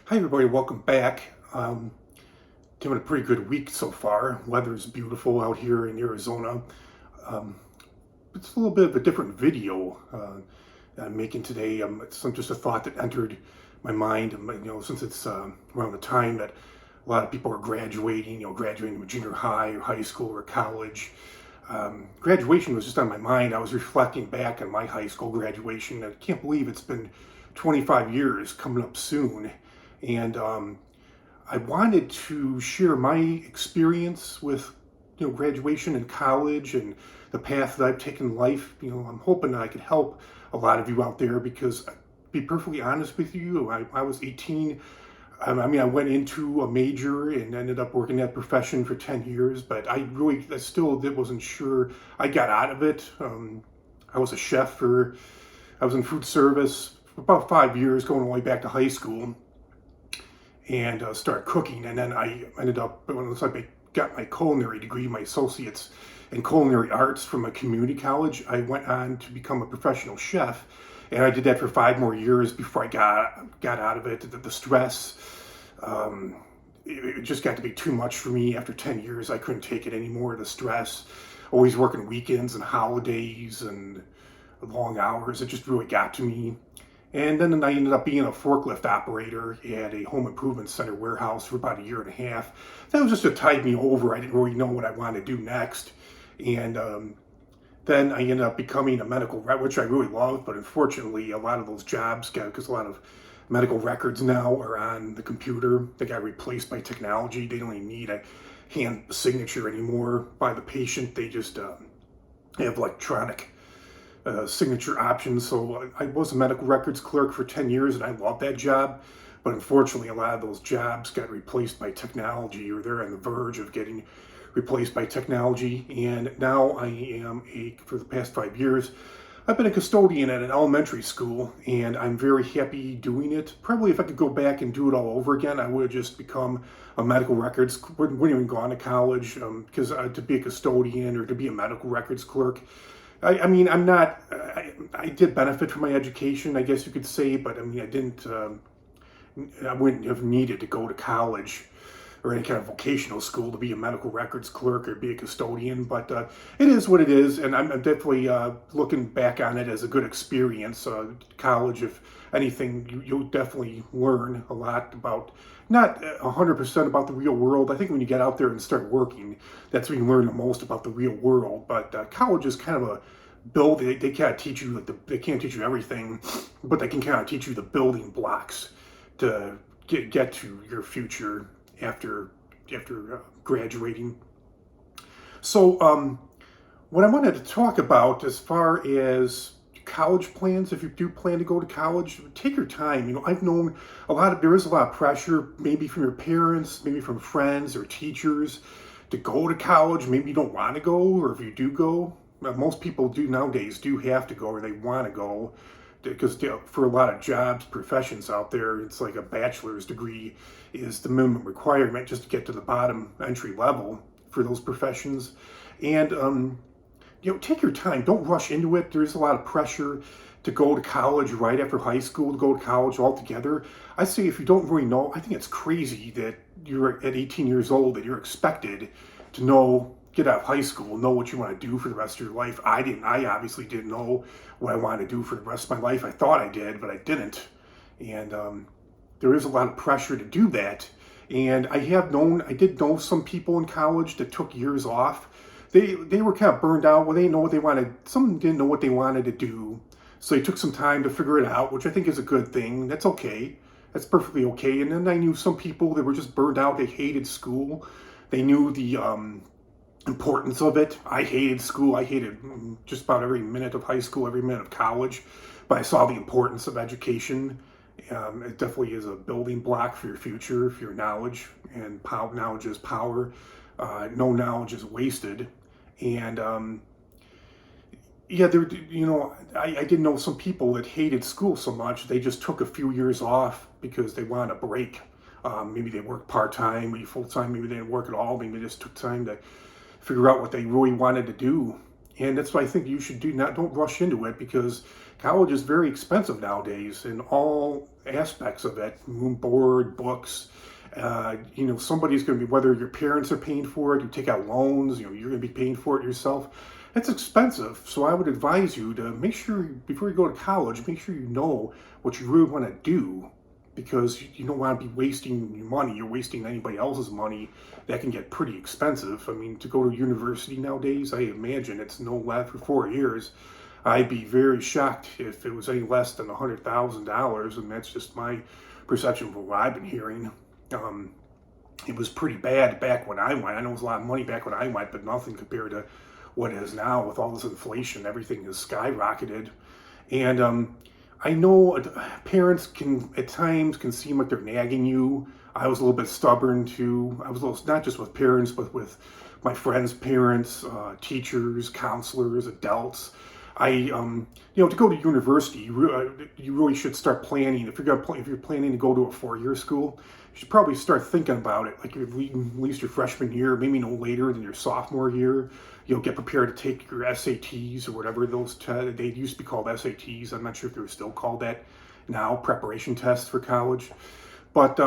Hi, everybody. Welcome back. Having a pretty good week so far. Weather's beautiful out here in Arizona. Um, it's a little bit of a different video I'm making today. It's just a thought that entered my mind. Since it's around the time that a lot of people are graduating, graduating from junior high or high school or college. Graduation was just on my mind. I was reflecting back on my high school graduation. I can't believe it's been 25 years coming up soon. And I wanted to share my experience with graduation and college and the path that I've taken in life. I'm hoping that I could help a lot of you out there because, to be perfectly honest with you, I was 18. I went into a major and ended up working that profession for 10 years, but I still wasn't sure I got out of it. I was a chef I was in food service for about 5 years, going all the way back to high school, and started cooking. And then I ended up, once I got my culinary degree, my associates in culinary arts from a community college, I went on to become a professional chef. And I did that for 5 more years before I got out of it. The stress, it just got to be too much for me. After 10 years, I couldn't take it anymore. The stress, always working weekends and holidays and long hours, it just really got to me. And then I ended up being a forklift operator at a home improvement center warehouse for about a year and a half. That was just to tide me over. I didn't really know what I wanted to do next. And then I ended up becoming a medical rep, which I really loved. But unfortunately, a lot of those jobs because a lot of medical records now are on the computer. They got replaced by technology. They don't even need a hand signature anymore by the patient. They just have electronic signature options. So I was a medical records clerk for 10 years and I loved that job. But unfortunately, a lot of those jobs got replaced by technology, or they're on the verge of getting replaced by technology. And now for the past 5 years, I've been a custodian at an elementary school, and I'm very happy doing it. Probably if I could go back and do it all over again, I would have just become a medical records, wouldn't even gone to college, because to be a custodian or to be a medical records clerk, I'm not. I did benefit from my education, I guess you could say, but I didn't. I wouldn't have needed to go to college or any kind of vocational school to be a medical records clerk or be a custodian. But it is what it is, and I'm definitely looking back on it as a good experience. College, if anything, you'll definitely learn a lot about. Not 100% about the real world. I think when you get out there and start working, that's when you learn the most about the real world. But college is kind of a build. They can't teach you they can't teach you everything, but they can kind of teach you the building blocks to get to your future after graduating. So what I wanted to talk about as far as college plans, if you do plan to go to college, take your time. I've known there is a lot of pressure, maybe from your parents, maybe from friends or teachers, to go to college. Maybe you don't want to go, or if you do go, most people do nowadays do have to go, or they want to go, because for a lot of jobs, professions out there, it's like a bachelor's degree is the minimum requirement just to get to the bottom entry level for those professions. And take your time. Don't rush into it. There's a lot of pressure to go to college right after high school, to go to college altogether. I say if you don't really know, I think it's crazy that you're at 18 years old, that you're expected to get out of high school, know what you want to do for the rest of your life. I didn't. I obviously didn't know what I wanted to do for the rest of my life. I thought I did, but I didn't. And there is a lot of pressure to do that. And I did know some people in college that took years off. They were kind of burned out. Well, they didn't know what they wanted. Some didn't know what they wanted to do, so they took some time to figure it out, which I think is a good thing. That's okay. That's perfectly okay. And then I knew some people that were just burned out. They hated school. They knew the importance of it. I hated school. I hated just about every minute of high school, every minute of college. But I saw the importance of education. It definitely is a building block for your future, for your knowledge. And knowledge is power. No knowledge is wasted. And I did know some people that hated school so much they just took a few years off because they wanted a break. Maybe they worked part-time, maybe full-time, maybe they didn't work at all. Maybe they just took time to figure out what they really wanted to do. And that's why I think you should do. Not don't rush into it, because college is very expensive nowadays in all aspects of it: room, board, books. Somebody's going to be, whether your parents are paying for it, you take out loans, you're going to be paying for it yourself. It's expensive. So I would advise you to make sure, before you go to college, make sure you know what you really want to do, because you don't want to be wasting your money. You're wasting anybody else's money. That can get pretty expensive. I mean, to go to university nowadays, I imagine it's no less for 4 years. I'd be very shocked if it was any less than $100,000, and that's just my perception from what I've been hearing. Um, it was pretty bad back when I went. I know it was a lot of money back when I went, but nothing compared to what it is now with all this inflation. Everything has skyrocketed. And I know parents can, at times, can seem like they're nagging you. I was a little bit stubborn too. I was a little, not just with parents, but with my friends' parents, teachers, counselors, adults. To go to university, you really should start planning. If you're planning to go to a 4-year school, you should probably start thinking about it. Like at least your freshman year, maybe no later than your sophomore year. You'll get prepared to take your SATs or whatever they used to be called SATs. I'm not sure if they're still called that now, preparation tests for college. But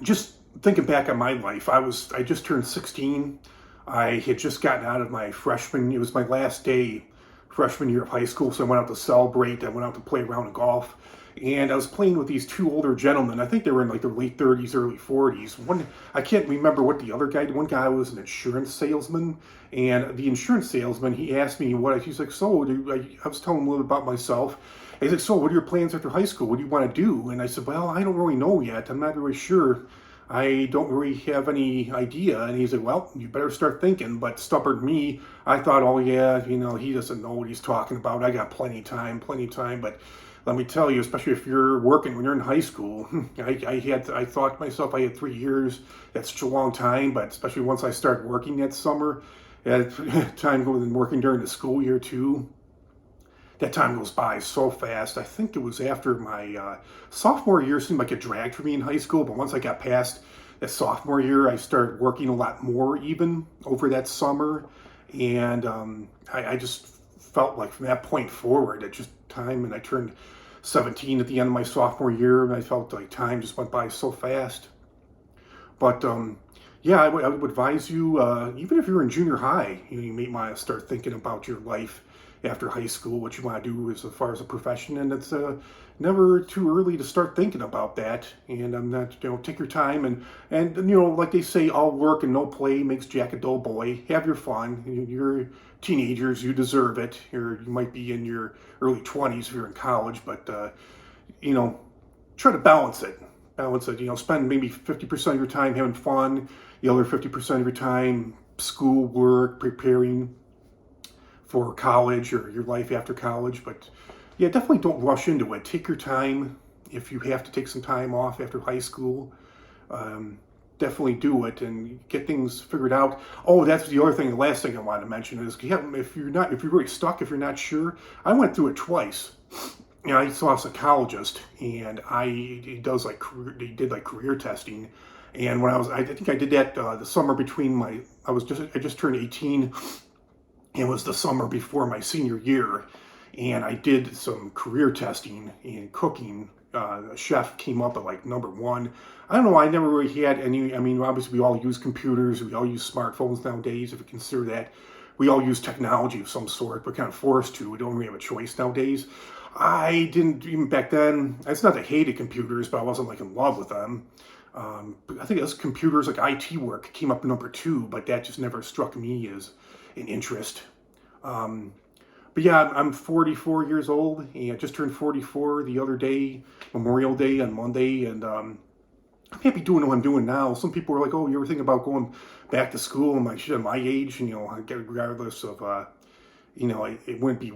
just thinking back on my life, I just turned 16. I had just gotten out of my freshman. It was my last day freshman year of high school, so I went out to celebrate. I went out to play around in golf, and I was playing with these two older gentlemen. I think they were in like their late 30s, early 40s. I can't remember what the other guy. One guy was an insurance salesman, and the insurance salesman, he asked me he's like, so I was telling him a little bit about myself. He's like, so what are your plans after high school? What do you want to do? And I said, well, I don't really know yet. I'm not really sure. I don't really have any idea. And he's like, well, you better start thinking. But stubborn me, I thought, oh yeah, he doesn't know what he's talking about. I got plenty of time. But let me tell you, especially if you're working when you're in high school, I thought to myself, I had 3 years. That's such a long time. But especially once I started working that summer, time going and working during the school year too. That time goes by so fast. I think it was after my sophomore year seemed like it dragged for me in high school, but once I got past that sophomore year, I started working a lot more even over that summer, and I just felt like from that point forward, it just time, and I turned 17 at the end of my sophomore year, and I felt like time just went by so fast. But yeah, I would advise you, even if you're in junior high, you may want to start thinking about your life after high school, what you want to do as far as a profession, and it's never too early to start thinking about that. And I'm not, take your time, and like they say, all work and no play makes Jack a dull boy. Have your fun. You're teenagers, you deserve it. You might be in your early 20s if you're in college, but try to balance it. Spend maybe 50% of your time having fun, the other 50% of your time school work, preparing for college or your life after college. But yeah, definitely don't rush into it. Take your time. If you have to take some time off after high school, definitely do it and get things figured out. Oh, that's the other thing. The last thing I wanted to mention is, if you're really stuck, if you're not sure, I went through it twice. I saw a psychologist, and he did career testing. And when I think I did that the summer between I just turned 18. It was the summer before my senior year, and I did some career testing in cooking. A chef came up at like number 1. I don't know, I never really had any. I mean, obviously we all use computers, we all use smartphones nowadays, if you consider that. We all use technology of some sort. We're kind of forced to. We don't really have a choice nowadays. I didn't, even back then, it's not that I hated computers, but I wasn't like in love with them. I think those computers, like IT work, came up number 2, but that just never struck me as an interest. But yeah, I'm 44 years old, and I just turned 44 the other day, Memorial Day on Monday, and I'm happy doing what I'm doing now. Some people are like, oh, you ever think about going back to school at my age? Regardless of, it wouldn't be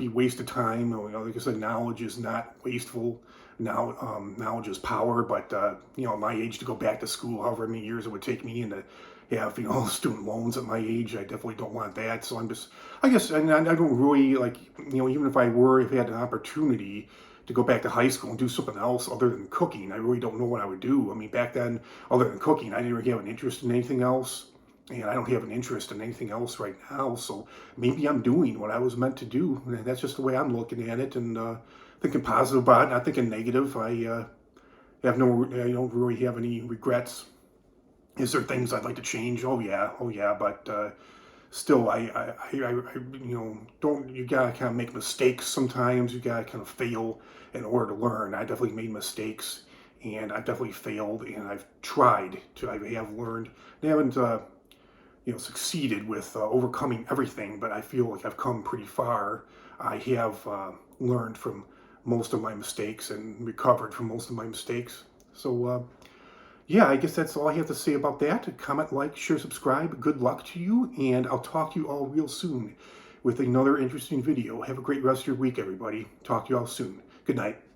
wasted time. Like I said, knowledge is not wasteful. Now, knowledge is power, but, at my age, to go back to school, however many years it would take me, and to have, student loans at my age, I definitely don't want that. So I guess, and I don't really, even if I had an opportunity to go back to high school and do something else other than cooking, I really don't know what I would do. I mean, back then, other than cooking, I didn't really have an interest in anything else. and I don't have an interest in anything else right now. So maybe I'm doing what I was meant to do. And that's just the way I'm looking at it, and thinking positive about it, not thinking negative. I don't really have any regrets. Is there things I'd like to change? Oh yeah, but still, don't, you gotta kind of make mistakes sometimes. You gotta kind of fail in order to learn. I definitely made mistakes, and I've definitely failed, and I've tried to. I have learned. I haven't, succeeded with overcoming everything, but I feel like I've come pretty far. I have learned from most of my mistakes and recovered from most of my mistakes. So, yeah, I guess that's all I have to say about that. Comment, like, share, subscribe. Good luck to you, and I'll talk to you all real soon with another interesting video. Have a great rest of your week, everybody. Talk to you all soon. Good night.